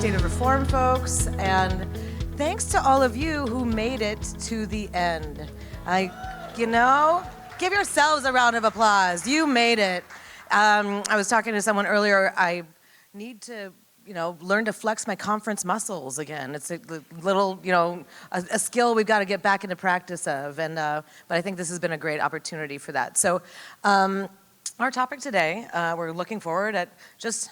legislative reform folks, and thanks to all of you who made it to the end. Give yourselves a round of applause. You made it. I was talking to someone earlier. I need to, learn to flex my conference muscles again. It's a little, a skill we've got to get back into practice of. But I think this has been a great opportunity for that. So our topic today, we're looking forward at just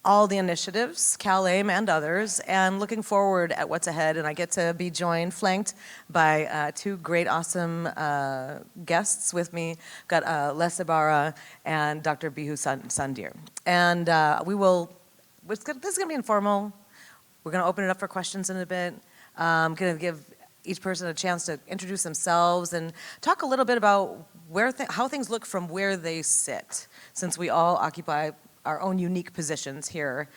all the initiatives, CalAIM and others, and looking forward at what's ahead. And I get to be flanked by two great, awesome guests with me. Got Ybarra and Dr. Bihu Sandhir. And this is gonna be informal. We're gonna open it up for questions in a bit. I'm gonna give each person a chance to introduce themselves and talk a little bit about how things look from where they sit, since we all occupy our own unique positions here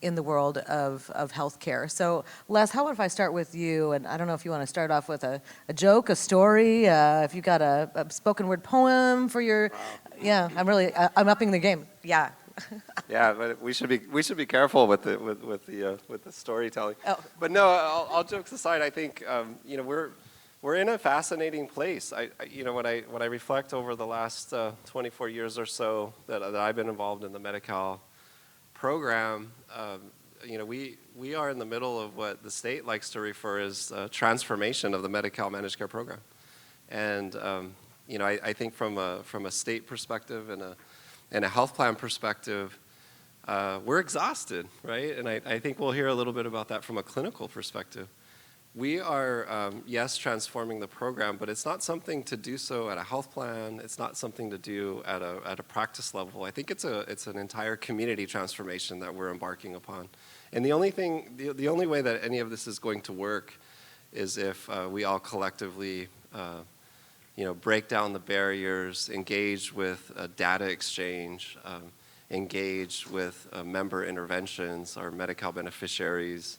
in the world of healthcare. So Les, how about if I start with you? And I don't know if you want to start off with a joke, a story, if you got a spoken word poem for your, wow. Yeah, I'm upping the game. Yeah. Yeah, but we should be careful with the storytelling. Oh. But no, all jokes aside, I think we're in a fascinating place. When I reflect over the last 24 years or so that I've been involved in the Medi-Cal program, we are in the middle of what the state likes to refer as transformation of the Medi-Cal managed care program. And I think from a state perspective and a health plan perspective, we're exhausted, right? And I think we'll hear a little bit about that from a clinical perspective. We are, yes, transforming the program, but it's not something to do so at a health plan. It's not something to do at a practice level. I think it's an entire community transformation that we're embarking upon. And the only way that any of this is going to work is if we all collectively, break down the barriers, engage with data exchange, engage with member interventions, our Medi-Cal beneficiaries,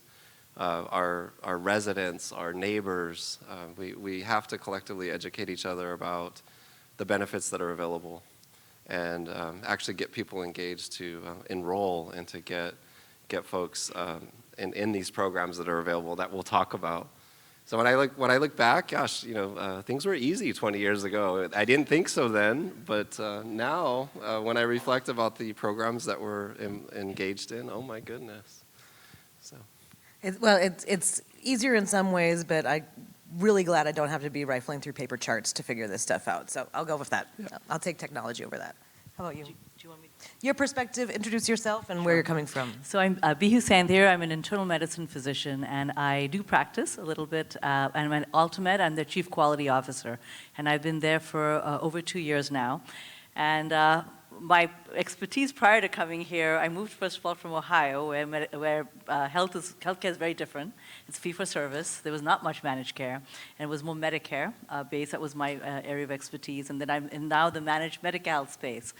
our residents, our neighbors. We have to collectively educate each other about the benefits that are available and actually get people engaged to enroll and to get folks in these programs that are available that we'll talk about. So when I look back, gosh, things were easy 20 years ago. I didn't think so then, but now when I reflect about the programs that we're engaged in, oh my goodness. So. It's easier in some ways, but I'm really glad I don't have to be rifling through paper charts to figure this stuff out. So I'll go with that. Yeah. I'll take technology over that. How about you? Do you want me? Your perspective, introduce yourself and where you're coming from. So I'm Bihu Sandhir. I'm an internal medicine physician, and I do practice a little bit. I'm at AltaMed. I'm the Chief Quality Officer, and I've been there for over 2 years now. And my expertise prior to coming here, I moved first of all from Ohio, where healthcare is very different. It's fee-for-service. There was not much managed care, and it was more Medicare based. That was my area of expertise, and then I'm in now the managed Medi-Cal space.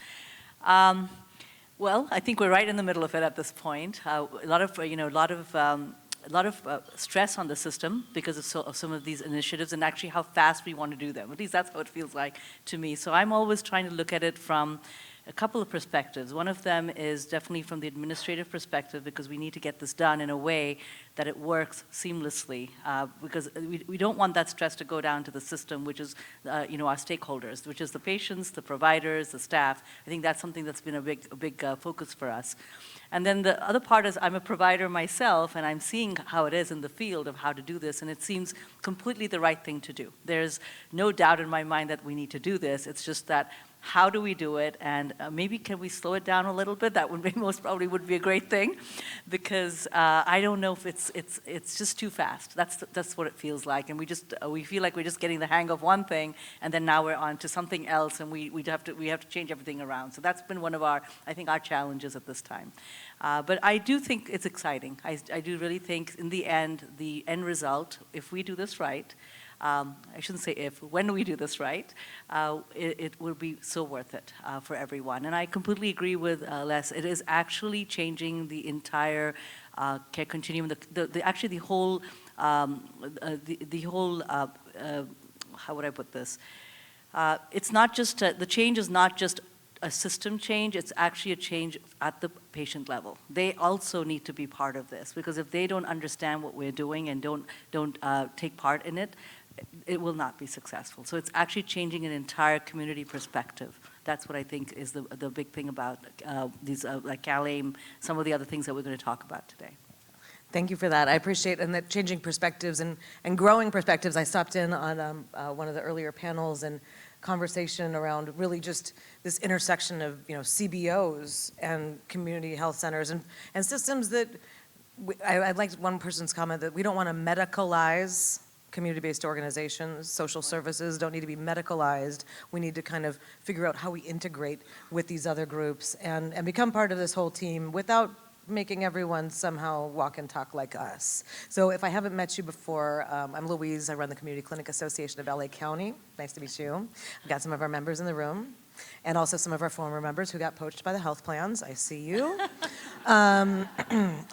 Well, I think we're right in the middle of it at this point. A lot of stress on the system because of some of these initiatives and actually how fast we want to do them. At least that's how it feels like to me. So I'm always trying to look at it from a couple of perspectives. One of them is definitely from the administrative perspective, because we need to get this done in a way that it works seamlessly, because we don't want that stress to go down to the system, which is our stakeholders, which is the patients, the providers, the staff. I think that's something that's been a big focus for us. And then the other part is I'm a provider myself, and I'm seeing how it is in the field of how to do this, and it seems completely the right thing to do. There's no doubt in my mind that we need to do this. It's just that how do we do it, and maybe can we slow it down a little bit? That would be most probably would be a great thing, because I don't know if it's just too fast. That's what it feels like, and we feel like we're just getting the hang of one thing, and then now we're on to something else, and we have to change everything around. So that's been one of our challenges at this time. But I do think it's exciting. I do really think in the end result, if we do this right, I shouldn't say if, when we do this right, it will be so worth it for everyone. And I completely agree with Les. It is actually changing the entire care continuum, the whole, how would I put this? It's not just, the change is not just a system change, it's actually a change at the patient level. They also need to be part of this, because if they don't understand what we're doing and don't take part in it, it will not be successful. So it's actually changing an entire community perspective. That's what I think is the big thing about these, like CalAIM, some of the other things that we're going to talk about today. Thank you for that. I appreciate, and that changing perspectives and growing perspectives. I stopped in on one of the earlier panels and conversation around really just this intersection of, CBOs and community health centers and systems that, I liked one person's comment that we don't want to medicalize community-based organizations. Social services don't need to be medicalized. We need to kind of figure out how we integrate with these other groups and become part of this whole team without making everyone somehow walk and talk like us. So if I haven't met you before, I'm Louise. I run the Community Clinic Association of LA County. Nice to meet you. I've got some of our members in the room, and also some of our former members who got poached by the health plans. I see you.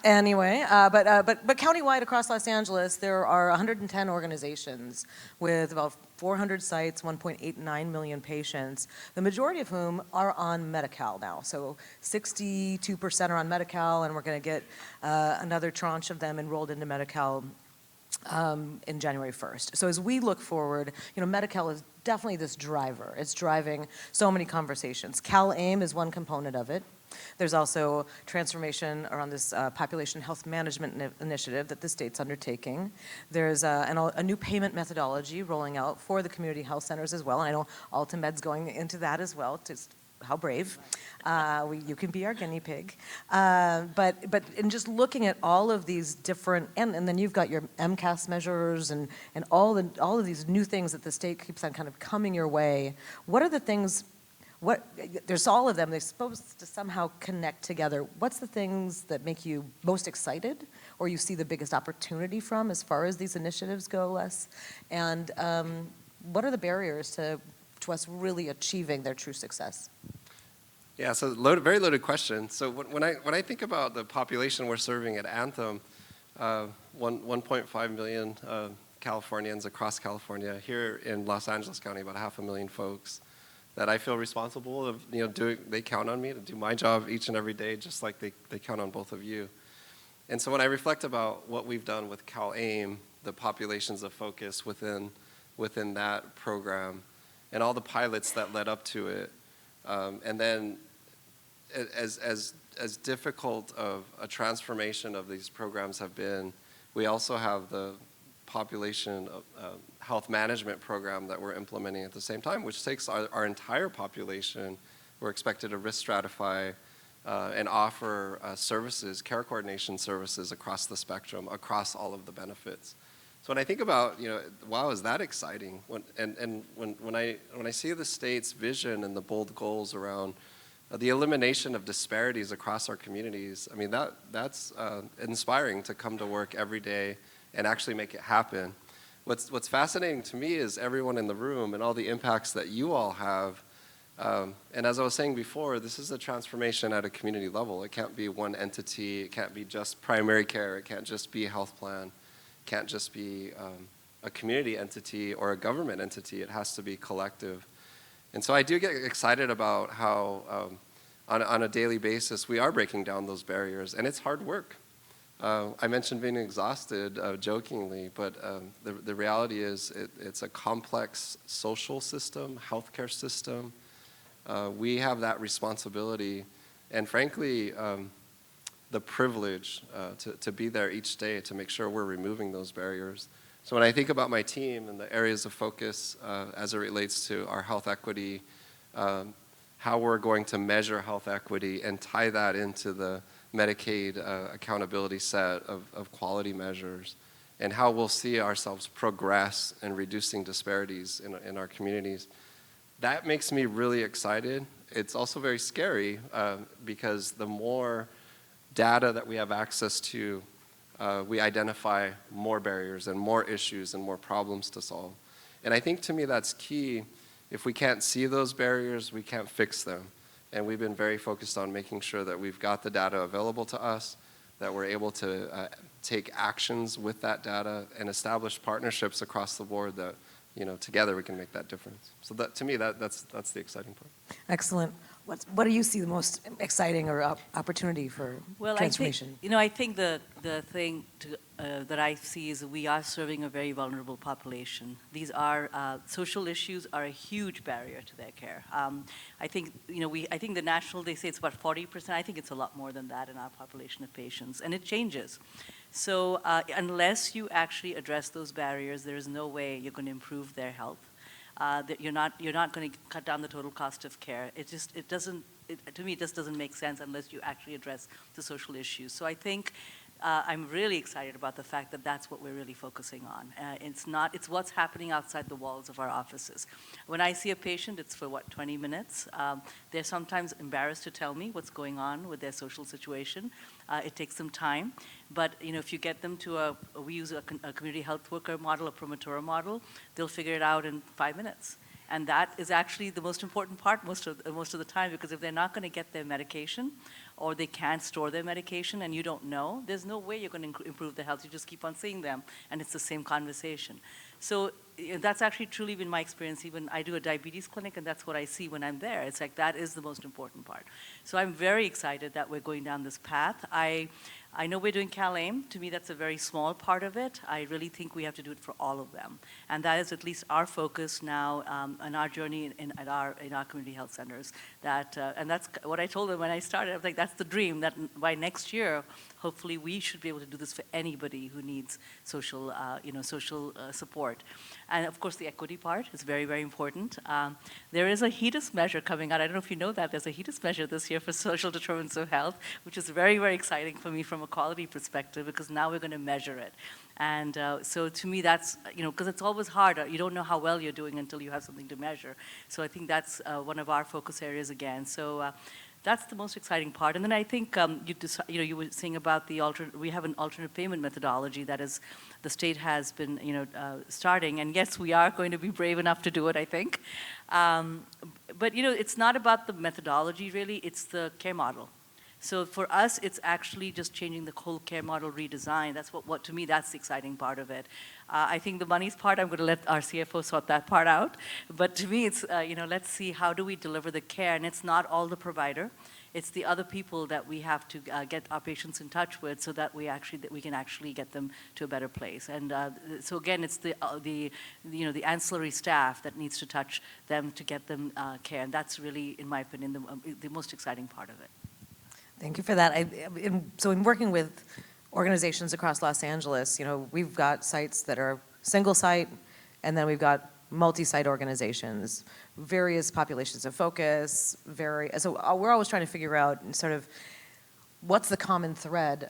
Anyway, but countywide across Los Angeles, there are 110 organizations with about 400 sites, 1.89 million patients, the majority of whom are on Medi-Cal now. So 62% are on Medi-Cal, and we're going to get another tranche of them enrolled into Medi-Cal in January 1st. So as we look forward, Medi-Cal is definitely this driver. It's driving so many conversations. CalAIM is one component of it. There's also transformation around this population health management initiative that the state's undertaking. There's a new payment methodology rolling out for the community health centers as well. And I know AltaMed's going into that as well. Just how brave. You can be our guinea pig. But in just looking at all of these different, and then you've got your MCAS measures and all of these new things that the state keeps on kind of coming your way. What are the things? There's all of them. They're supposed to somehow connect together. What's the things that make you most excited, or you see the biggest opportunity from as far as these initiatives go, Les? And what are the barriers to us really achieving their true success? Yeah, so very loaded question. So when I think about the population we're serving at Anthem, 1.5 million Californians across California, here in Los Angeles County, about 500,000 folks that I feel responsible of, they count on me to do my job each and every day, just like they count on both of you. And so when I reflect about what we've done with CalAIM, the populations of focus within that program, and all the pilots that led up to it, and then as difficult of a transformation of these programs have been, we also have the population health management program that we're implementing at the same time, which takes our entire population. We're expected to risk stratify and offer services, care coordination services across the spectrum, across all of the benefits. So when I think about, wow, is that exciting? When I see the state's vision and the bold goals around the elimination of disparities across our communities, I mean, that's inspiring to come to work every day and actually make it happen. What's fascinating to me is everyone in the room and all the impacts that you all have. And as I was saying before, this is a transformation at a community level. It can't be one entity. It can't be just primary care. It can't just be a health plan. It can't just be a community entity or a government entity. It has to be collective. And so I do get excited about how on a daily basis we are breaking down those barriers, and it's hard work. I mentioned being exhausted jokingly, but the reality is it's a complex social system, healthcare system. We have that responsibility, and frankly, the privilege to be there each day to make sure we're removing those barriers. So when I think about my team and the areas of focus as it relates to our health equity, how we're going to measure health equity and tie that into the Medicaid accountability set of quality measures, and how we'll see ourselves progress in reducing disparities in our communities. That makes me really excited. It's also very scary because the more data that we have access to, we identify more barriers and more issues and more problems to solve. And I think to me that's key. If we can't see those barriers, we can't fix them. And we've been very focused on making sure that we've got the data available to us, that we're able to take actions with that data and establish partnerships across the board that, together we can make that difference. So that, to me, that's the exciting part. Excellent. What do you see the most exciting or opportunity for transformation? I think the thing that I see is that we are serving a very vulnerable population. These are social issues are a huge barrier to their care. I think I think the national, they say it's about 40%. I think it's a lot more than that in our population of patients, and it changes. So unless you actually address those barriers, there is no way you're going to improve their health. That you're not going to cut down the total cost of care. To me, it just doesn't make sense unless you actually address the social issues. So I think I'm really excited about the fact that that's what we're really focusing on. It's what's happening outside the walls of our offices. When I see a patient, it's for 20 minutes. They're sometimes embarrassed to tell me what's going on with their social situation. It takes some time, but if you get them to we use a community health worker model, a promotora model, they'll figure it out in 5 minutes. And that is actually the most important part most of the time, because if they're not going to get their medication, or they can't store their medication and you don't know, there's no way you're going to improve their health. You just keep on seeing them, and it's the same conversation. So that's actually truly been my experience. Even I do a diabetes clinic, and that's what I see when I'm there. It's like that is the most important part. So I'm very excited that we're going down this path. I know we're doing CalAIM. To me, that's a very small part of it. I really think we have to do it for all of them. And that is at least our focus now on our journey in our community health centers. And that's what I told them when I started. I was like, that's the dream, that by next year, hopefully we should be able to do this for anybody who needs social support. And of course, the equity part is very, very important. There is a HEDIS measure coming out. I don't know if you know that. There's a HEDIS measure this year for social determinants of health, which is very, very exciting for me from a quality perspective, because now we're going to measure it. And so to me, that's, because it's always hard. You don't know how well you're doing until you have something to measure. So I think that's one of our focus areas again. So that's the most exciting part. And then I think you were saying about we have an alternate payment methodology that is, the state has been starting. And yes, we are going to be brave enough to do it, I think. But it's not about the methodology really, it's the care model. So for us, it's actually just changing the whole care model redesign. That's what to me, that's the exciting part of it. I think the money's part, I'm going to let our CFO sort that part out. But to me, it's, let's see how do we deliver the care. And it's not all the provider. It's the other people that we have to get our patients in touch with, so that we can actually get them to a better place. And so again, it's the ancillary staff that needs to touch them to get them care. And that's really, in my opinion, the most exciting part of it. Thank you for that. So in working with organizations across Los Angeles, we've got sites that are single site, and then we've got multi-site organizations, various populations of focus, so we're always trying to figure out sort of what's the common thread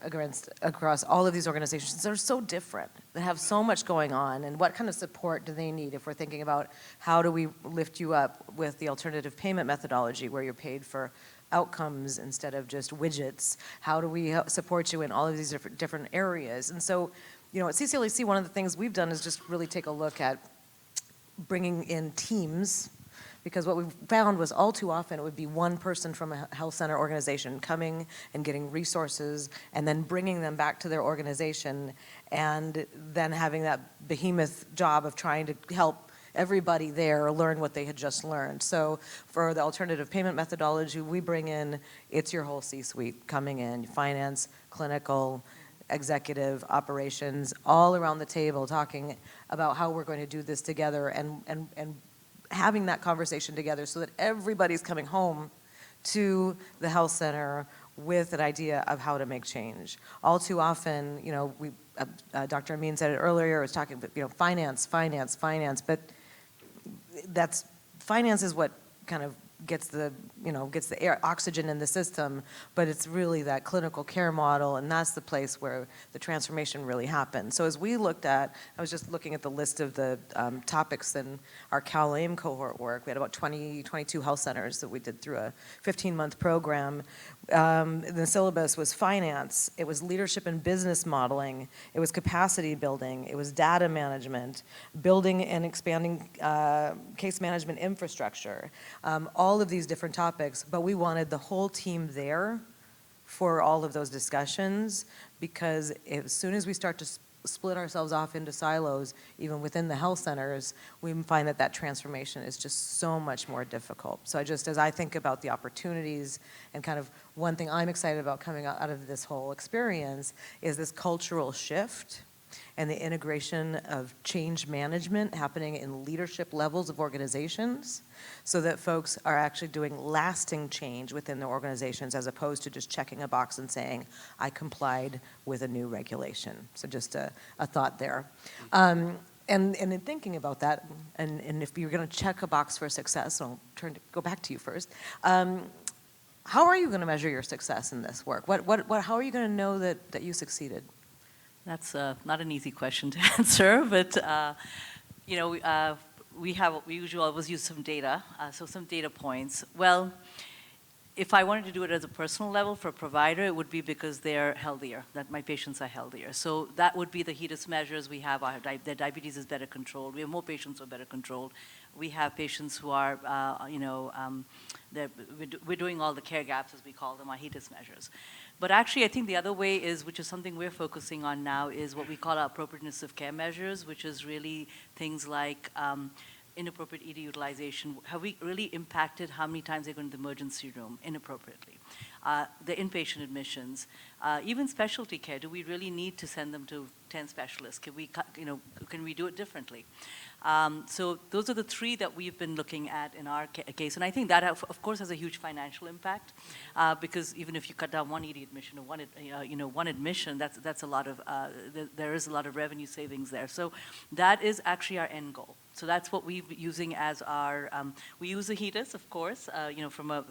across all of these organizations that are so different, that have so much going on, and what kind of support do they need if we're thinking about how do we lift you up with the alternative payment methodology where you're paid for outcomes instead of just widgets? How do we support you in all of these different areas? And so, at CCLAC, one of the things we've done is just really take a look at bringing in teams, because what we found was all too often it would be one person from a health center organization coming and getting resources and then bringing them back to their organization, and then having that behemoth job of trying to help everybody there learn what they had just learned. So for the alternative payment methodology, we bring in, it's your whole C-suite coming in, finance, clinical, executive, operations, all around the table talking about how we're going to do this together, and having that conversation together so that everybody's coming home to the health center with an idea of how to make change. All too often, Dr. Amin said it earlier, I was talking about, finance, but finance is what kind of gets the oxygen in the system, but it's really that clinical care model, and that's the place where the transformation really happens. So as we looked at, I was just looking at the list of the topics in our CalAIM cohort work. We had about 22 health centers that we did through a 15-month program. The syllabus was finance, it was leadership and business modeling, it was capacity building, it was data management, building and expanding case management infrastructure, all of these different topics, but we wanted the whole team there for all of those discussions, because as soon as we start to split ourselves off into silos, even within the health centers, we find that that transformation is just so much more difficult. So as I think about the opportunities, and kind of one thing I'm excited about coming out of this whole experience is this cultural shift and the integration of change management happening in leadership levels of organizations, so that folks are actually doing lasting change within their organizations, as opposed to just checking a box and saying, I complied with a new regulation. So just a thought there. And in thinking about that, and if you're going to check a box for success, I'll go back to you first. How are you going to measure your success in this work? How are you going to know that you succeeded? That's not an easy question to answer, but you know, we usually always use some data, so some data points. Well, if I wanted to do it as a personal level for a provider, it would be because they're healthier, that my patients are healthier. So that would be the HEDIS measures we have. Their diabetes is better controlled. We have more patients who are better controlled. We have patients who are, we're doing all the care gaps, as we call them, our HEDIS measures. But actually, I think the other way is, which is something we're focusing on now, is what we call our appropriateness of care measures, which is really things like inappropriate ED utilization. Have we really impacted how many times they go to the emergency room inappropriately? The inpatient admissions, even specialty care. Do we really need to send them to 10 specialists? Can we do it differently? So those are the three that we've been looking at in our case. And I think that, of course, has a huge financial impact, because even if you cut down one ED admission or one admission, that's a lot of, there is a lot of revenue savings there. So that is actually our end goal. So that's what we're using as our, we use the HEDIS, of course, from a,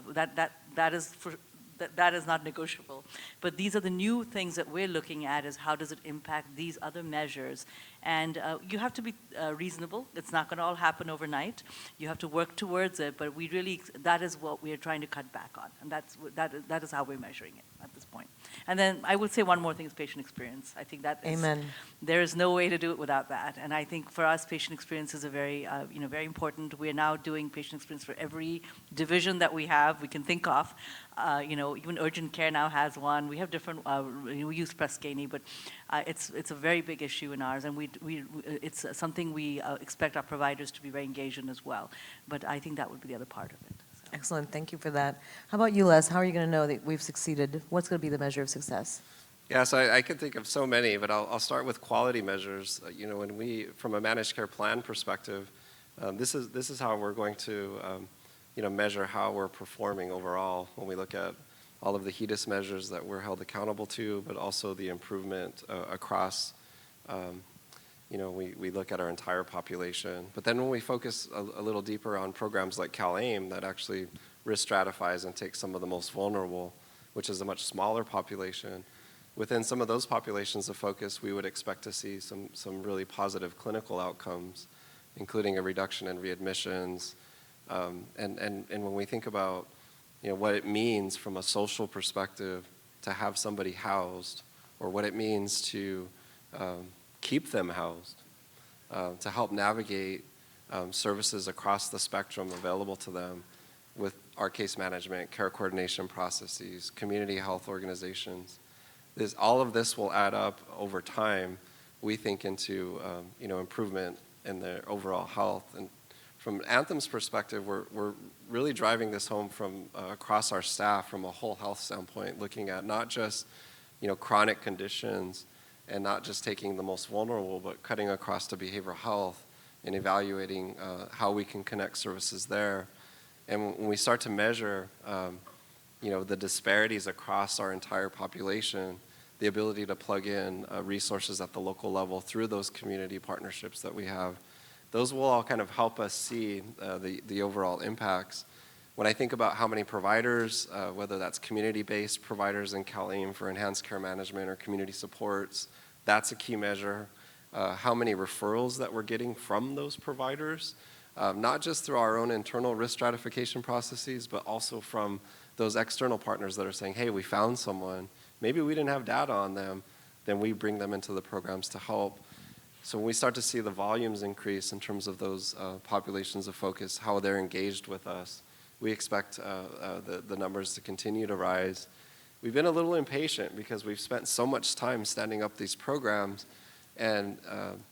that is not negotiable. But these are the new things that we're looking at, is how does it impact these other measures. And you have to be reasonable. It's not going to all happen overnight. You have to work towards it, but that is what we are trying to cut back on. And that is how we're measuring it at this point. And then I would say one more thing is patient experience. I think that is, Amen. There is no way to do it without that. And I think for us, patient experience is a very, very important. We're now doing patient experience for every division that we have, we can think of. Even urgent care now has one. We have different, we use Press Ganey, but it's a very big issue in ours, and it's something we expect our providers to be very engaged in as well. But I think that would be the other part of it. So. Excellent, thank you for that. How about you, Les? How are you going to know that we've succeeded? What's going to be the measure of success? Yeah, so I can think of so many, but I'll start with quality measures. When we, from a managed care plan perspective, this is how we're going to measure how we're performing overall when we look at all of the HEDIS measures that we're held accountable to, but also the improvement across, we look at our entire population. But then when we focus a little deeper on programs like CalAIM that actually risk stratifies and takes some of the most vulnerable, which is a much smaller population, within some of those populations of focus, we would expect to see some really positive clinical outcomes, including a reduction in readmissions. And when we think about what it means from a social perspective to have somebody housed, or what it means to keep them housed, to help navigate services across the spectrum available to them with our case management, care coordination processes, community health organizations. All of this will add up over time, we think, into improvement in their overall health. And from Anthem's perspective, we're really driving this home from across our staff from a whole health standpoint, looking at not just chronic conditions and not just taking the most vulnerable, but cutting across to behavioral health and evaluating how we can connect services there. And when we start to measure the disparities across our entire population, the ability to plug in resources at the local level through those community partnerships that we have, those will all kind of help us see the overall impacts. When I think about how many providers, whether that's community-based providers in CalAIM for enhanced care management or community supports, that's a key measure. How many referrals that we're getting from those providers, not just through our own internal risk stratification processes, but also from those external partners that are saying, hey, we found someone, maybe we didn't have data on them, then we bring them into the programs to help. So when we start to see the volumes increase in terms of those populations of focus, how they're engaged with us, we expect the numbers to continue to rise. We've been a little impatient because we've spent so much time standing up these programs, And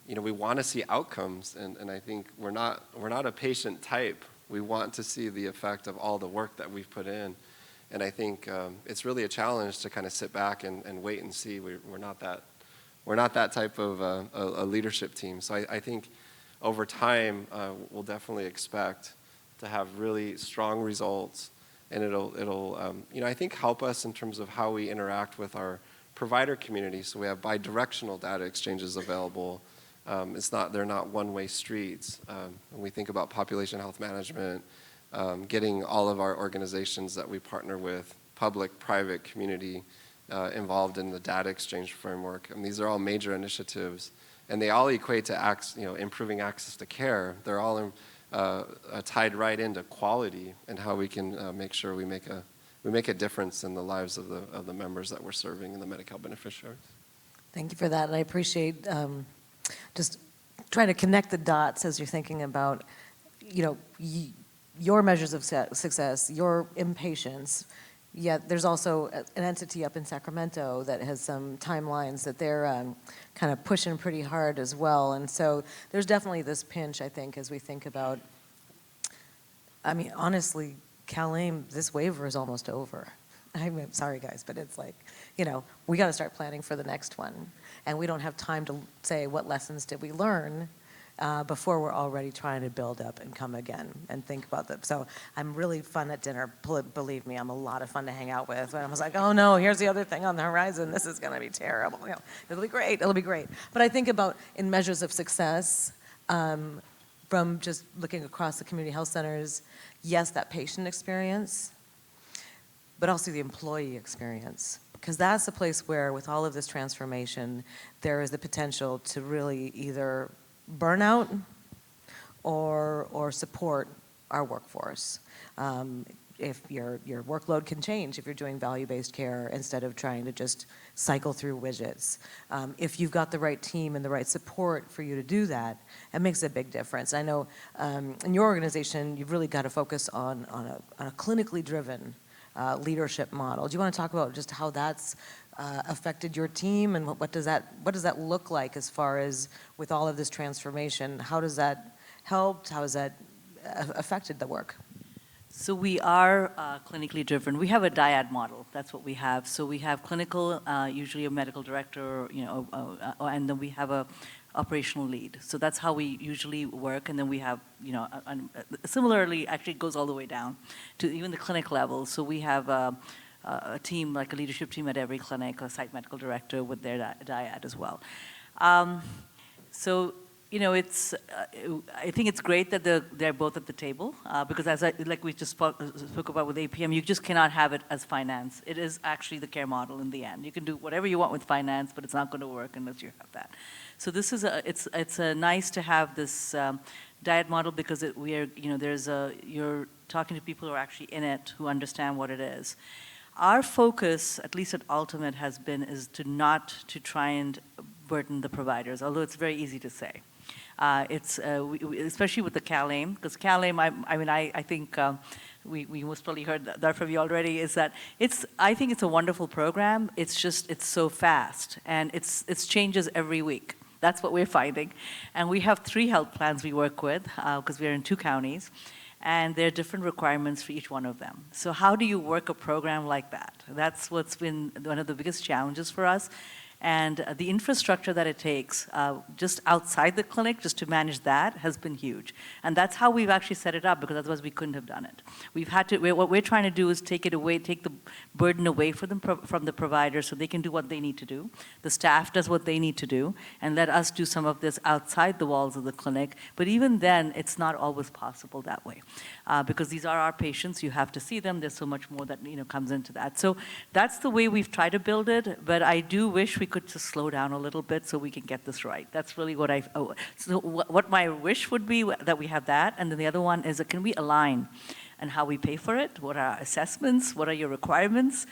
we want to see outcomes, and I think we're not a patient type. We want to see the effect of all the work that we've put in, and I think it's really a challenge to kind of sit back and wait and see. We're not that type of a leadership team. So I think over time we'll definitely expect to have really strong results, and it'll I think help us in terms of how we interact with our provider community. So we have bi-directional data exchanges available. They're not one-way streets. When we think about population health management, getting all of our organizations that we partner with, public, private, community, involved in the data exchange framework. And these are all major initiatives, and they all equate to improving access to care. They're all tied right into quality and how we can make sure we make a difference in the lives of the members that we're serving and the Medi-Cal beneficiaries. Thank you for that, and I appreciate just trying to connect the dots as you're thinking about, your measures of success, your impatience. Yet there's also an entity up in Sacramento that has some timelines that they're kind of pushing pretty hard as well, and so there's definitely this pinch, I think, as we think about. I mean, honestly, CalAIM, this waiver is almost over. I'm sorry, guys, but it's like, we got to start planning for the next one. And we don't have time to say what lessons did we learn before we're already trying to build up and come again and think about them. So I'm really fun at dinner. Believe me, I'm a lot of fun to hang out with. And I was like, oh no, here's the other thing on the horizon. This is going to be terrible. It'll be great. It'll be great. But I think about in measures of success, from just looking across the community health centers, yes, that patient experience, but also the employee experience. Because that's the place where, with all of this transformation, there is the potential to really either burn out or support our workforce. If your workload can change, if you're doing value-based care instead of trying to just cycle through widgets. If you've got the right team and the right support for you to do that, it makes a big difference. I know in your organization, you've really got to focus on a clinically driven leadership model. Do you want to talk about just how that's affected your team, and what does that look like as far as with all of this transformation? How does that helped? How has that affected the work? So we are clinically driven. We have a dyad model. That's what we have. So we have clinical, usually a medical director, and then we have a operational lead. So that's how we usually work. And then we have, similarly, actually it goes all the way down to even the clinic level. So we have a team, like a leadership team at every clinic, a site medical director with their dyad as well. It's I think it's great that they're both at the table because like we just spoke about with APM, you just cannot have it as finance. It is actually the care model in the end. You can do whatever you want with finance, but it's not going to work unless you have that. So this is it's nice to have this dyad model because you're talking to people who are actually in it, who understand what it is. Our focus, at least at AltaMed, is to try and burden the providers, although it's very easy to say. Especially with the CalAIM, because CalAIM, I think we most probably heard that from you already, is that I think it's a wonderful program. It's so fast, and it's changes every week. That's what we're finding. And we have 3 health plans we work with, because we're in 2 counties, and there are different requirements for each one of them. So how do you work a program like that? That's what's been one of the biggest challenges for us. And the infrastructure that it takes just outside the clinic, just to manage that, has been huge. And that's how we've actually set it up, because otherwise we couldn't have done it. What we're trying to do is take the burden away from the providers so they can do what they need to do. The staff does what they need to do, and let us do some of this outside the walls of the clinic. But even then, it's not always possible that way. Because these are our patients, you have to see them, there's so much more that comes into that. So that's the way we've tried to build it, but I do wish we could just slow down a little bit so we can get this right. That's really what what my wish would be, that we have that, and then the other one is can we align and how we pay for it? What are our assessments? What are your requirements?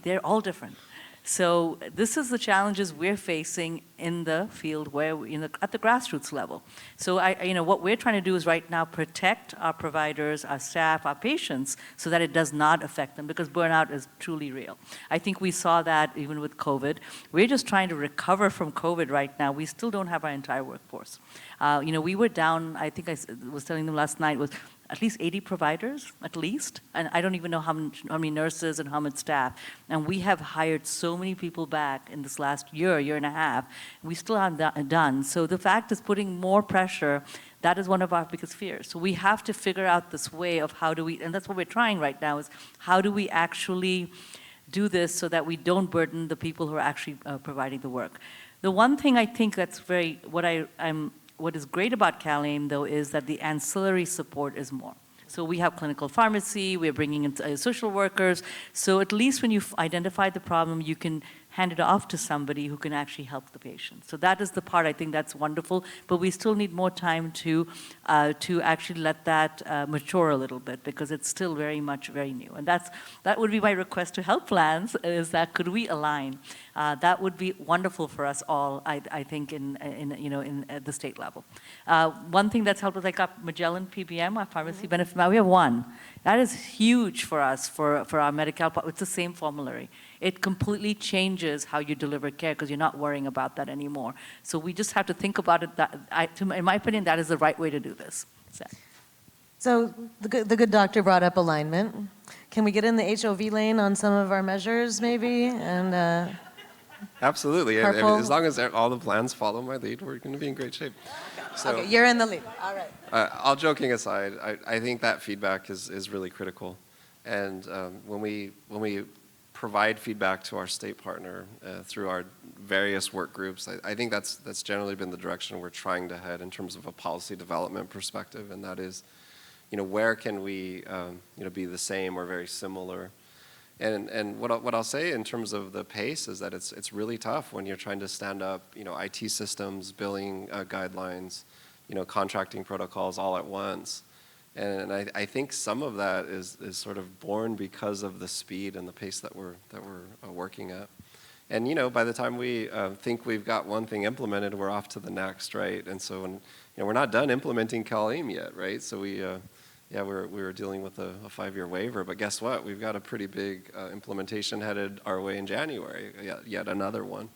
They're all different. So this is the challenges we're facing in the field where, at the grassroots level. So what we're trying to do is right now protect our providers, our staff, our patients, so that it does not affect them, because burnout is truly real. I think we saw that even with COVID. We're just trying to recover from COVID right now. We still don't have our entire workforce. We were down, I think I was telling them last night, was at least 80 providers, at least. And I don't even know how many nurses and how much staff. And we have hired so many people back in this last year and a half. We still aren't done. So the fact is putting more pressure. That is one of our biggest fears. So we have to figure out this way of how do we, and that's what we're trying right now, is how do we actually do this so that we don't burden the people who are actually providing the work. The one thing I think that's what is great about CalAIM, though, is that the ancillary support is more. So we have clinical pharmacy, we're bringing in social workers. So at least when you've identified the problem, you can hand it off to somebody who can actually help the patient. So that is the part I think that's wonderful, but we still need more time to actually let that mature a little bit, because it's still very new. And that would be my request to health plans, is that could we align? That would be wonderful for us all, I think, at the state level. One thing that's helped is like our Magellan PBM, our pharmacy benefit. Now we have one. That is huge for us, for our Medi-Cal. It's the same formulary. It completely changes how you deliver care, because you're not worrying about that anymore. So we just have to think about it. In my opinion, that is the right way to do this. So the good doctor brought up alignment. Can we get in the HOV lane on some of our measures, maybe? And absolutely. And as long as all the plans follow my lead, we're going to be in great shape. So, okay, you're in the lead. All right. All joking aside, I think that feedback is really critical. And when we provide feedback to our state partner through our various work groups, I think that's generally been the direction we're trying to head in terms of a policy development perspective, and that is, where can we, be the same or very similar. And what I'll say in terms of the pace is that it's really tough when you're trying to stand up, IT systems, billing guidelines, contracting protocols all at once. And I think some of that is sort of born because of the speed and the pace that we're working at. And by the time we think we've got one thing implemented, we're off to the next, right? And so we're not done implementing CalAIM yet, right? So we were dealing with a 5-year waiver, but guess what? We've got a pretty big implementation headed our way in January, yet another one.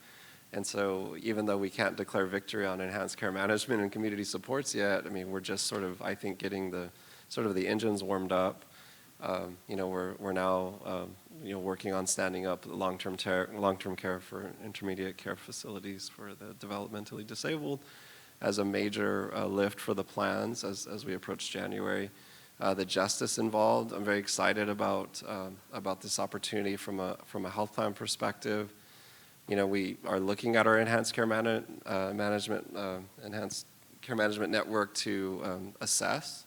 And so even though we can't declare victory on enhanced care management and community supports yet, we're just sort of, I think, getting the engines warmed up. We're now working on standing up long-term care for intermediate care facilities for the developmentally disabled as a major lift for the plans as we approach January. The justice involved, I'm very excited about this opportunity from a health plan perspective. We are looking at our enhanced care management network to assess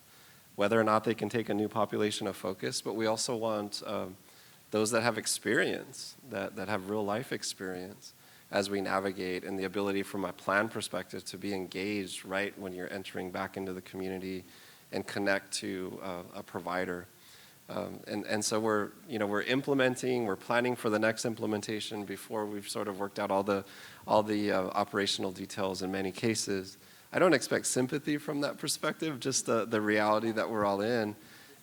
whether or not they can take a new population of focus, but we also want those that have experience, that have real life experience as we navigate, and the ability from a plan perspective to be engaged right when you're entering back into the community and connect to a provider. And so we're implementing, we're planning for the next implementation before we've sort of worked out all the operational details in many cases. I don't expect sympathy from that perspective, just the reality that we're all in.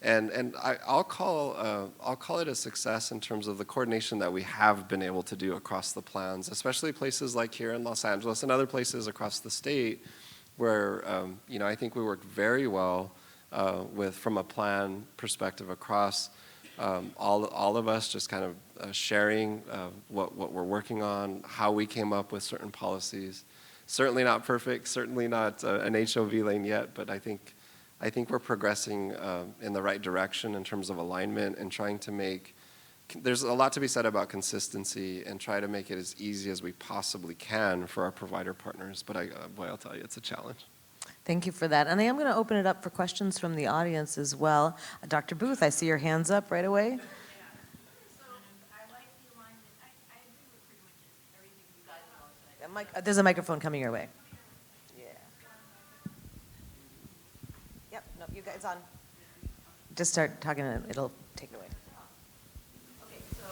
And I'll call it a success in terms of the coordination that we have been able to do across the plans, especially places like here in Los Angeles and other places across the state where I think we work very well from a plan perspective across all of us, just kind of sharing what we're working on, how we came up with certain policies. Certainly not perfect, certainly not an HOV lane yet, but I think we're progressing in the right direction in terms of alignment and trying to make, there's a lot to be said about consistency and try to make it as easy as we possibly can for our provider partners, but I'll tell you, it's a challenge. Thank you for that. And I am going to open it up for questions from the audience as well. Dr. Booth, I see your hands up right away. There's a microphone coming your way. Yeah. Yep, no, you guys on. Just start talking and it'll take it away. Okay, so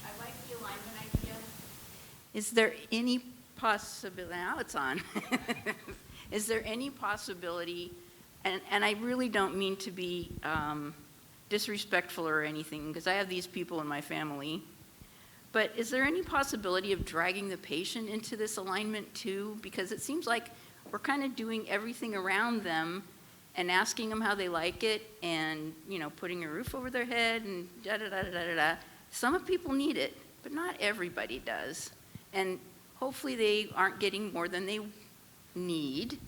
I like the alignment idea. Is there any possibility, now it's on, is there any possibility, and I really don't mean to be disrespectful or anything, because I have these people in my family, but is there any possibility of dragging the patient into this alignment too? Because it seems like we're kind of doing everything around them and asking them how they like it and, you know, putting a roof over their head and da-da-da-da-da-da. Some people need it, but not everybody does. And hopefully they aren't getting more than they need,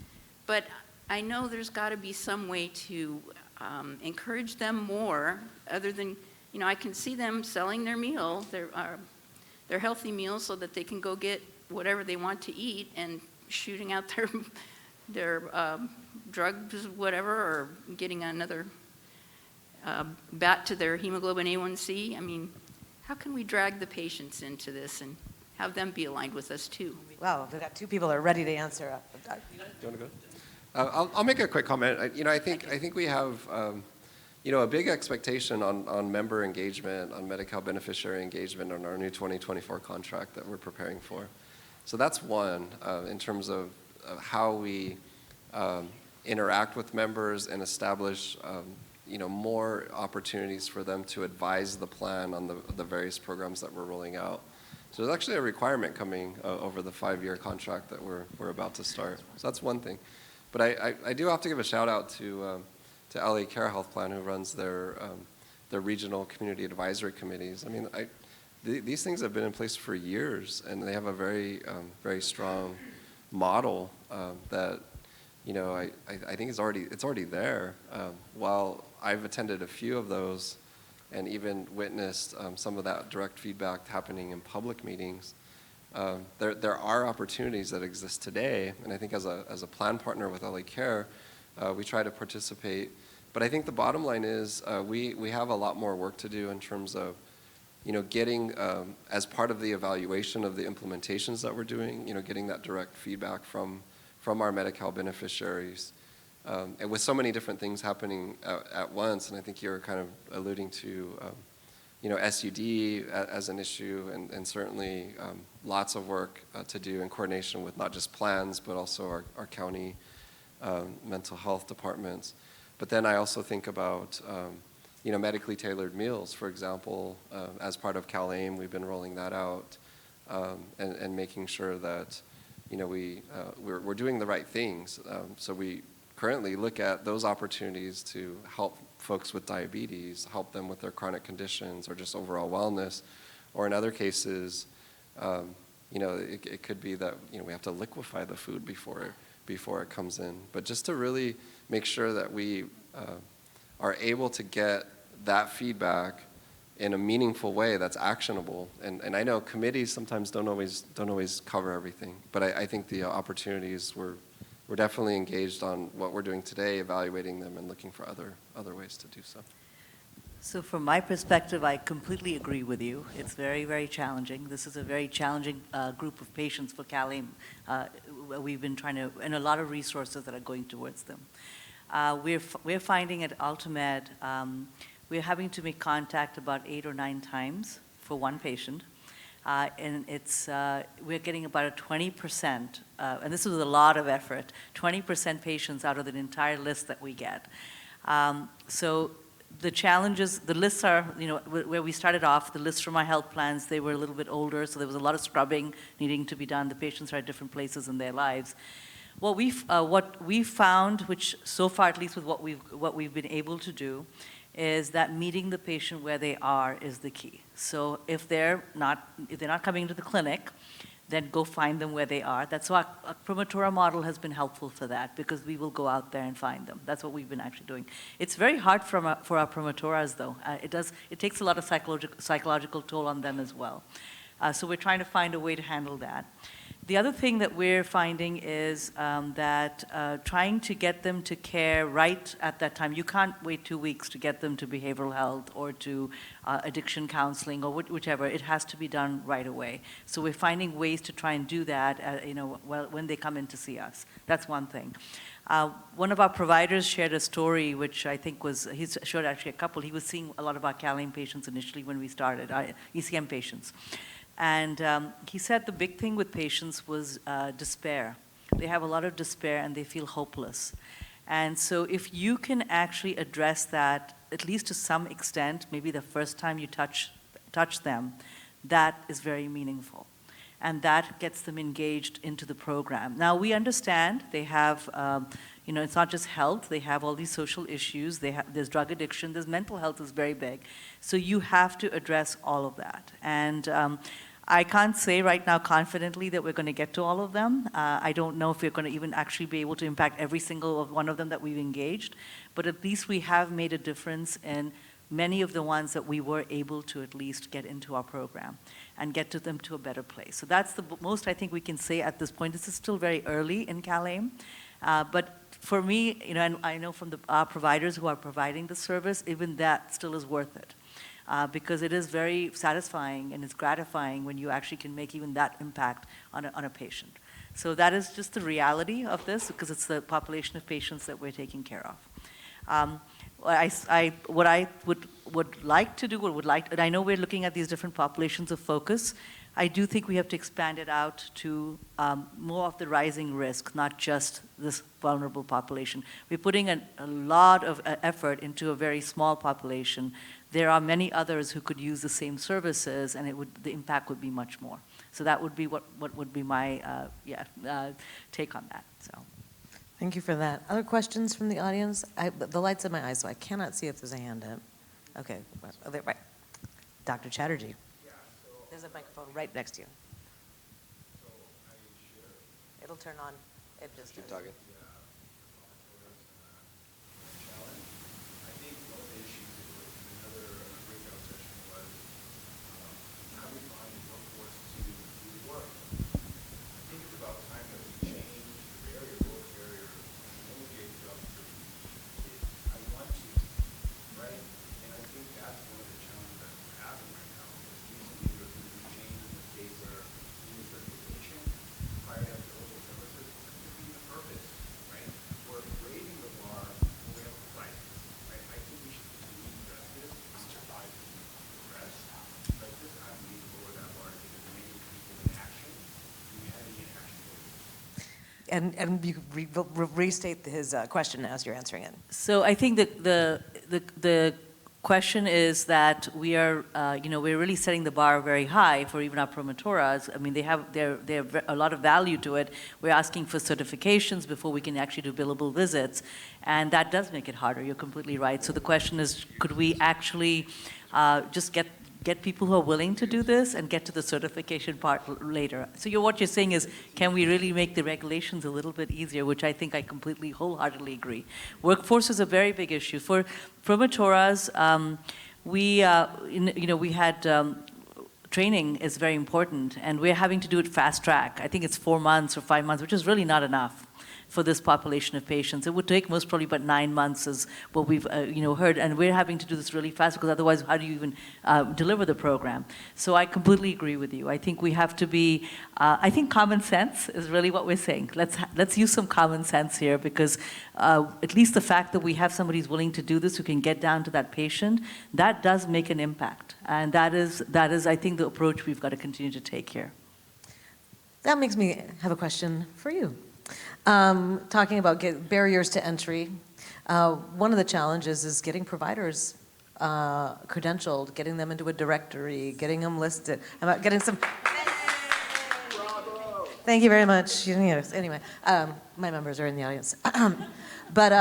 but I know there's got to be some way to encourage them more other than, you know, I can see them selling their meal, their healthy meals, so that they can go get whatever they want to eat and shooting out their drugs, whatever, or getting another bat to their hemoglobin A1C. I mean, how can we drag the patients into this and have them be aligned with us too? Wow, we've got two people that are ready to answer. Do you want to go? I'll make a quick comment. I think we have a big expectation on member engagement, on Medi-Cal beneficiary engagement on our new 2024 contract that we're preparing for. So that's one in terms of how we interact with members and establish more opportunities for them to advise the plan on the various programs that we're rolling out. So there's actually a requirement coming over the 5-year contract that we're about to start. So that's one thing. But I do have to give a shout out to LA Care Health Plan, who runs their regional community advisory committees. I mean, these things have been in place for years, and they have a very very strong model that I think it's already there. While I've attended a few of those and even witnessed some of that direct feedback happening in public meetings, there are opportunities that exist today, and I think as a plan partner with LA Care, we try to participate. But I think the bottom line is we have a lot more work to do in terms of getting, as part of the evaluation of the implementations that we're doing, getting that direct feedback from our Medi-Cal beneficiaries. And with so many different things happening at once, and I think you're kind of alluding to SUD as an issue, and certainly lots of work to do in coordination with not just plans, but also our county mental health departments. But then I also think about medically tailored meals, for example. As part of CalAIM, we've been rolling that out and making sure that we're doing the right things. So we currently look at those opportunities to help folks with diabetes, help them with their chronic conditions or just overall wellness, or in other cases, it could be that we have to liquefy the food before it comes in. But just to really make sure that we are able to get that feedback in a meaningful way that's actionable. And I know committees sometimes don't always cover everything, but I think the opportunities we're definitely engaged on what we're doing today, evaluating them and looking for other ways to do so. So from my perspective, I completely agree with you. It's very, very challenging. This is a very challenging group of patients for CalAIM. We've been trying to, and a lot of resources that are going towards them. We're finding at AltaMed, we're having to make contact about 8 or 9 times for one patient. And we're getting about a 20%, and this is a lot of effort, 20% patients out of the entire list that we get. So the challenges, the lists are, where we started off, the lists from our health plans, they were a little bit older, so there was a lot of scrubbing needing to be done. The patients are at different places in their lives. What we've found, which so far, at least with what we've been able to do, is that meeting the patient where they are is the key. So if they're not coming to the clinic, then go find them where they are. That's why our Promotora model has been helpful for that, because we will go out there and find them. That's what we've been actually doing. It's very hard for our Promotoras, though. It takes a lot of psychological toll on them as well. So we're trying to find a way to handle that. The other thing that we're finding is that trying to get them to care right at that time. You can't wait 2 weeks to get them to behavioral health or to addiction counseling or whichever. It has to be done right away. So we're finding ways to try and do that, when they come in to see us. That's one thing. One of our providers shared a story, which I think he showed actually a couple. He was seeing a lot of our CalAIM patients initially when we started, our ECM patients. And he said the big thing with patients was despair. They have a lot of despair and they feel hopeless. And so if you can actually address that, at least to some extent, maybe the first time you touch them, that is very meaningful. And that gets them engaged into the program. Now, we understand they have, it's not just health, they have all these social issues, there's drug addiction, there's mental health is very big. So you have to address all of that. And I can't say right now confidently that we're going to get to all of them. I don't know if we're going to even actually be able to impact every single one of them that we've engaged, but at least we have made a difference in many of the ones that we were able to at least get into our program and get to them to a better place. So that's the most I think we can say at this point. This is still very early in CalAIM, but for me, and I know from our providers who are providing the service, even that still is worth it. Because it is very satisfying and it's gratifying when you actually can make even that impact on a patient. So that is just the reality of this, because it's the population of patients that we're taking care of. What I would like to do, and I know we're looking at these different populations of focus, I do think we have to expand it out to more of the rising risk, not just this vulnerable population. We're putting a lot of effort into a very small population. There are many others who could use the same services, and the impact would be much more. So that would be what would be my take on that. So. Thank you for that. Other questions from the audience? The light's in my eyes, so I cannot see if there's a hand up. Okay, right. Dr. Chatterjee. There's a microphone right next to you. It'll turn on. It just keep talking. And you restate his question as you're answering it. So I think that the question is that we are, we're really setting the bar very high for even our promotoras. I mean, they have a lot of value to it. We're asking for certifications before we can actually do billable visits, and that does make it harder. You're completely right. So the question is, could we actually just get people who are willing to do this and get to the certification part later? So what you're saying is, can we really make the regulations a little bit easier, which I think I completely, wholeheartedly agree. Workforce is a very big issue. For promotoras, we had training is very important, and we're having to do it fast track. I think it's 4 months or 5 months, which is really not enough for this population of patients. It would take most probably about 9 months is what we've heard, and we're having to do this really fast, because otherwise how do you even deliver the program? So I completely agree with you. I think we have to be, I think common sense is really what we're saying. Let's use some common sense here, because at least the fact that we have somebody who's willing to do this, who can get down to that patient, that does make an impact. And that is I think, the approach we've got to continue to take here. That makes me have a question for you. Talking about barriers to entry, one of the challenges is getting providers credentialed, getting them into a directory, getting them listed, getting some. Thank you very much. Anyway, my members are in the audience. But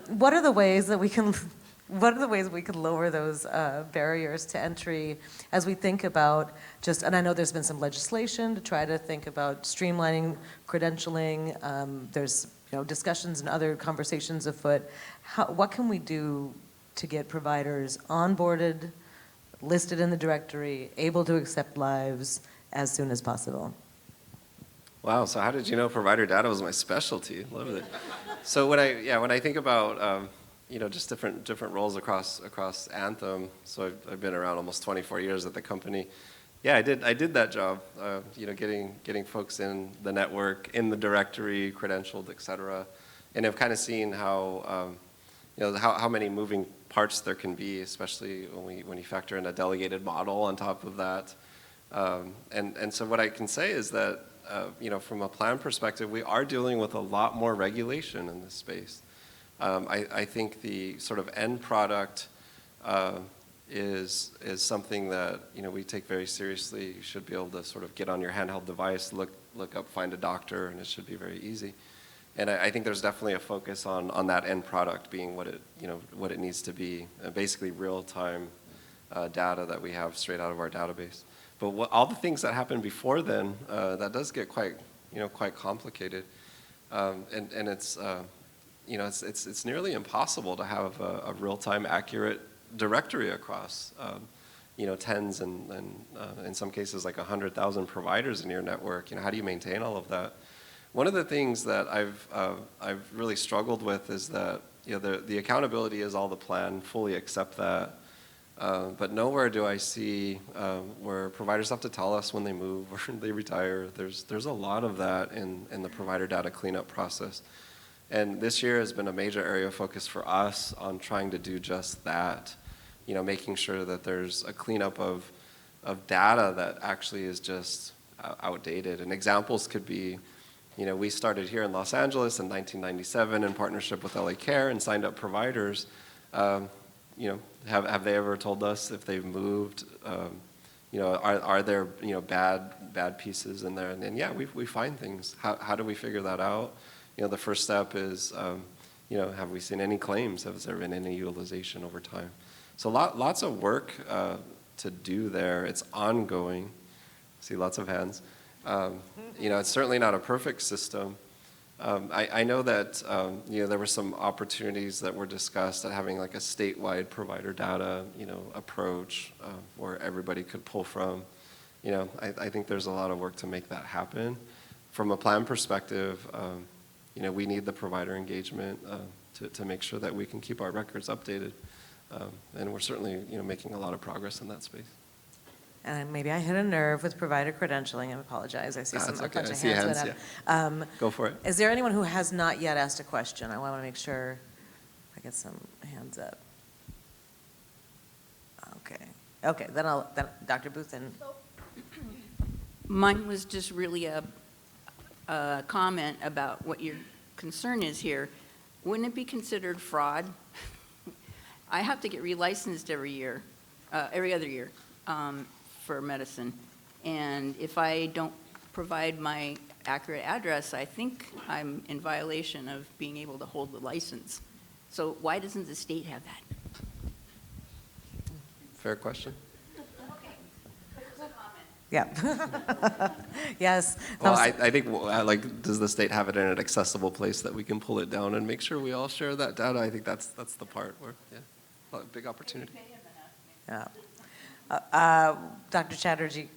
what are the ways that we can lower those barriers to entry as we think about and I know there's been some legislation to try to think about streamlining credentialing. There's discussions and other conversations afoot. What can we do to get providers onboarded, listed in the directory, able to accept lives as soon as possible? Wow, so how did you know provider data was my specialty? Love it. So when I think about just different roles across Anthem. So I've been around almost 24 years at the company. Yeah, I did that job. Getting folks in the network, in the directory, credentialed, et cetera. And I've kind of seen how how many moving parts there can be, especially when you factor in a delegated model on top of that. And so what I can say is that, from a plan perspective, we are dealing with a lot more regulation in this space. I think the sort of end product is something that we take very seriously. You should be able to sort of get on your handheld device, look up, find a doctor, and it should be very easy. And I think there's definitely a focus on that end product being what it needs to be, basically real-time data that we have straight out of our database. But all the things that happen before then, that does get quite complicated, and it's it's nearly impossible to have a real-time accurate directory across tens and in some cases like 100,000 providers in your network. How do you maintain all of that? One of the things that I've really struggled with is that the accountability is all the plan, fully accept that. But nowhere do I see where providers have to tell us when they move or they retire. There's a lot of that in the provider data cleanup process. And this year has been a major area of focus for us on trying to do just that, making sure that there's a cleanup of data that actually is just outdated. And examples could be, we started here in Los Angeles in 1997 in partnership with LA Care and signed up providers. Have they ever told us if they've moved? Are there bad pieces in there? And yeah, we find things. How do we figure that out? The first step is have we seen any claims? Has there been any utilization over time? So lots of work to do there. It's ongoing. I see lots of hands. It's certainly not a perfect system. I know that there were some opportunities that were discussed at having like a statewide provider data approach where everybody could pull from. I think there's a lot of work to make that happen. From a plan perspective, we need the provider engagement to make sure that we can keep our records updated, and we're certainly making a lot of progress in that space. And maybe I hit a nerve with provider credentialing. I apologize. I see a bunch of hands went up. Yeah. Go for it. Is there anyone who has not yet asked a question? I want to make sure I get some hands up. Okay. Then Dr. Booth and. Mine was just really a comment about what your concern is here. Wouldn't it be considered fraud? I have to get relicensed every other year. For medicine, and if I don't provide my accurate address, I think I'm in violation of being able to hold the license. So why doesn't the state have that? Fair question. Yeah. Yes. Well, I think, does the state have it in an accessible place that we can pull it down and make sure we all share that data? I think that's the part where, big opportunity. Yeah. Dr. Chatterjee,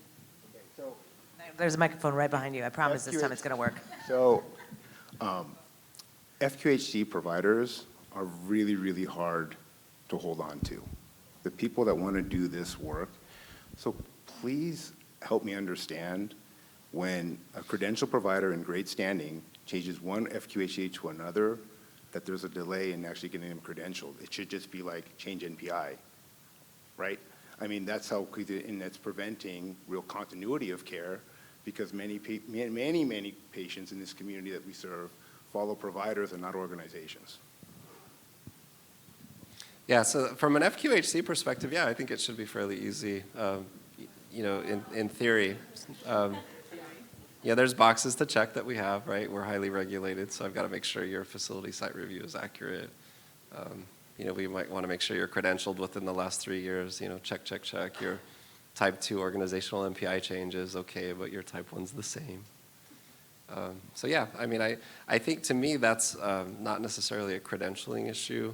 there's a microphone right behind you. I promise this time it's going to work. So, FQHC providers are really, really hard to hold on to. The people that want to do this work. So please help me understand when a credential provider in great standing changes one FQHC to another, that there's a delay in actually getting them credentialed. It should just be like change NPI, right? I mean, that's how, and that's preventing real continuity of care, because many patients in this community that we serve follow providers and not organizations. Yeah, so from an FQHC perspective, yeah, I think it should be fairly easy, in theory. There's boxes to check that we have, right? We're highly regulated, so I've got to make sure your facility site review is accurate. We might want to make sure you're credentialed within the last 3 years. Check. Your type 2 organizational MPI change is okay, but your type 1's the same. So yeah, I mean, I think to me that's not necessarily a credentialing issue.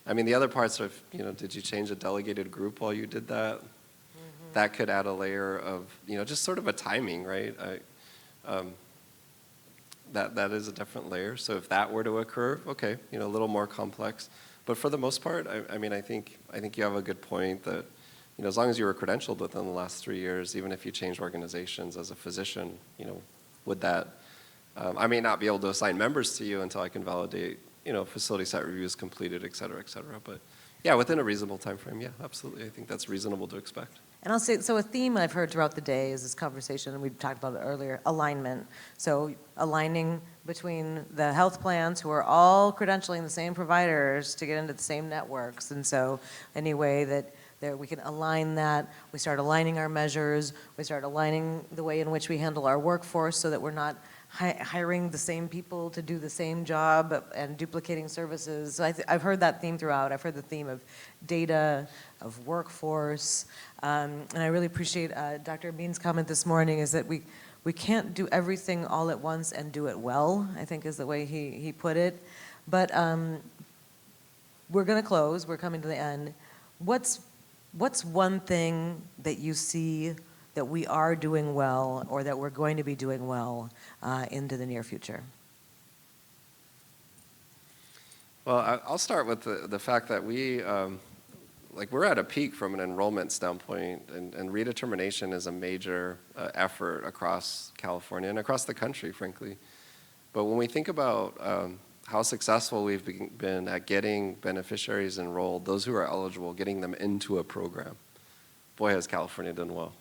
I mean, the other parts of, did you change a delegated group while you did that? Mm-hmm. That could add a layer of, just sort of a timing, right? That is a different layer. So if that were to occur, okay, a little more complex. But for the most part, I think you have a good point that, as long as you were credentialed within the last 3 years, even if you changed organizations as a physician, would that, I may not be able to assign members to you until I can validate, facility site reviews completed, et cetera, et cetera. But yeah, within a reasonable time frame, yeah, absolutely. I think that's reasonable to expect. And I'll say, so a theme I've heard throughout the day is this conversation, and we talked about it earlier, alignment. So aligning between the health plans who are all credentialing the same providers to get into the same networks. And so any way that we can align that, we start aligning our measures, we start aligning the way in which we handle our workforce so that we're not hiring the same people to do the same job and duplicating services. So I've heard that theme throughout. I've heard the theme of data, of workforce, and I really appreciate Dr. Bean's comment this morning is that we can't do everything all at once and do it well, I think is the way he put it. But we're going to close. We're coming to the end. What's one thing that you see that we are doing well or that we're going to be doing well into the near future? Well, I'll start with the fact that we're at a peak from an enrollment standpoint, and redetermination is a major effort across California and across the country, frankly. But when we think about how successful we've been at getting beneficiaries enrolled, those who are eligible, getting them into a program, boy, has California done well.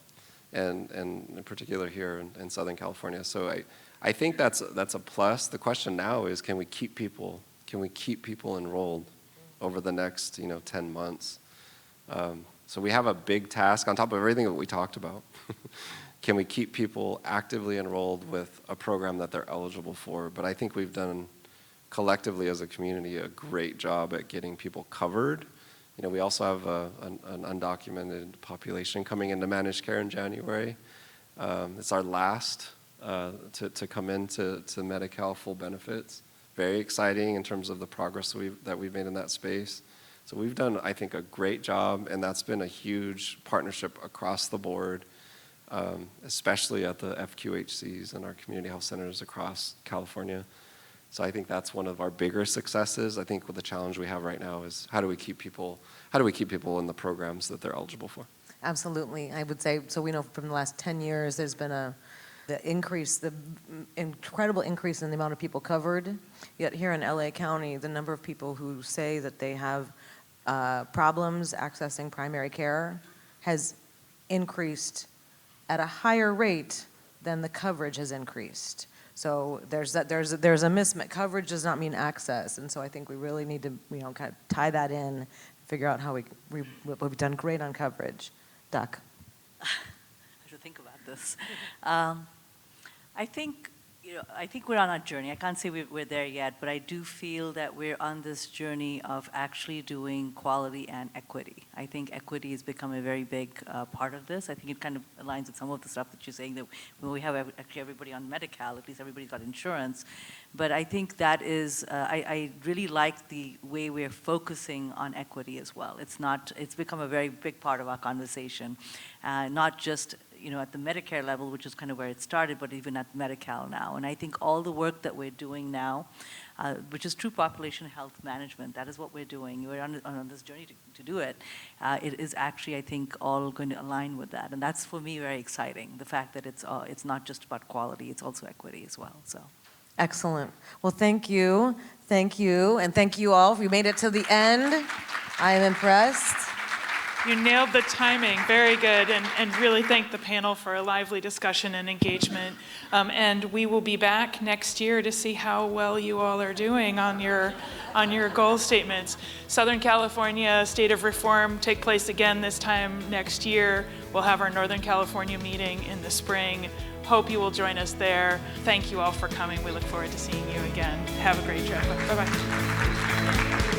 And in particular here in Southern California. So I think that's a plus. The question now is, can we keep people enrolled over the next 10 months? So we have a big task on top of everything that we talked about. Can we keep people actively enrolled with a program that they're eligible for? But I think we've done collectively as a community a great job at getting people covered. We also have an undocumented population coming into managed care in January. It's our last to come into Medi-Cal full benefits. Very exciting in terms of the progress that we've made in that space. So we've done, I think, a great job, and that's been a huge partnership across the board, especially at the FQHCs and our community health centers across California. So I think that's one of our bigger successes. I think what the challenge we have right now is how do we keep people in the programs that they're eligible for? Absolutely. I would say, so we know from the last 10 years there's been the incredible increase in the amount of people covered. Yet here in LA County, the number of people who say that they have problems accessing primary care has increased at a higher rate than the coverage has increased. So there's a mismatch. Coverage does not mean access, and so I think we really need to kind of tie that in, figure out how we've done great on coverage. Duck. I should think about this. I think we're on our journey. I can't say we're there yet, but I do feel that we're on this journey of actually doing quality and equity. I think equity has become a very big part of this. I think it kind of aligns with some of the stuff that you're saying, that when we have actually everybody on Medi-Cal, at least everybody's got insurance. But I think that is, I really like the way we're focusing on equity as well. It's become a very big part of our conversation, not just at the Medicare level, which is kind of where it started, but even at Medi-Cal now. And I think all the work that we're doing now, which is true population health management, that is what we're doing. We're on this journey to do it. It is actually, I think, all going to align with that. And that's, for me, very exciting, the fact that it's not just about quality, it's also equity as well. So. Excellent. Well, thank you, and thank you all. We made it to the end. I am impressed. You nailed the timing, very good, and really thank the panel for a lively discussion and engagement. And we will be back next year to see how well you all are doing on your goal statements. Southern California State of Reform take place again this time next year. We'll have our Northern California meeting in the spring. Hope you will join us there. Thank you all for coming. We look forward to seeing you again. Have a great trip. Bye-bye.